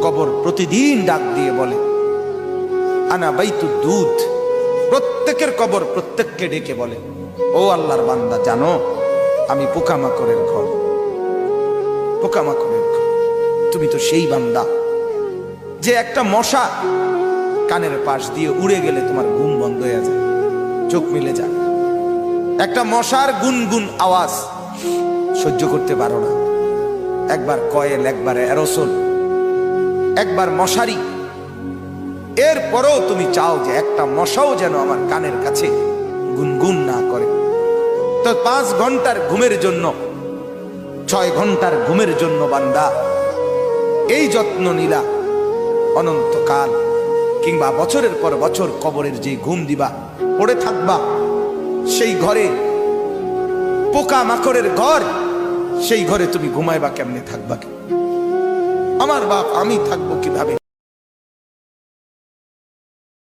কবর প্রতিদিন ডাক দিয়ে বলে আনা বাইতুদ দুধ। প্রত্যেকের কবর প্রত্যেককে ডেকে বলে, ও আল্লাহর বান্দা, জানো আমি পোকামাকড়ের ঘর, পোকামাকড়ের ঘর। তুমি তো সেই বান্দা যে একটা মশা কানের পাশ দিয়ে উড়ে গেলে তোমার ঘুম বন্ধ হয়ে যায়, চোখ মিলে যায়। একটা মশার গুনগুন আওয়াজ সহ্য করতে পারো না। একবার কয়েল, একবার অ্যারোসোল, একবার মশারি, এরপরও তুমি চাও যে একটা মশাও যেন আমার কানের কাছে গুনগুন না করে। তো 5 ঘন্টার ঘুমের জন্য, 6 ঘন্টার ঘুমের জন্য বান্দা এই যত্ন নিলা, অনন্তকাল কিংবা বছরের পর বছর কবরের যে ঘুম দিবা, পড়ে থাকবা সেই ঘরে, পোকা মাকড়ের ঘর, সেই ঘরে তুমি ঘুমাইবা কেমনে, থাকবা? আমার বাপ, আমি থাকবো কিভাবে?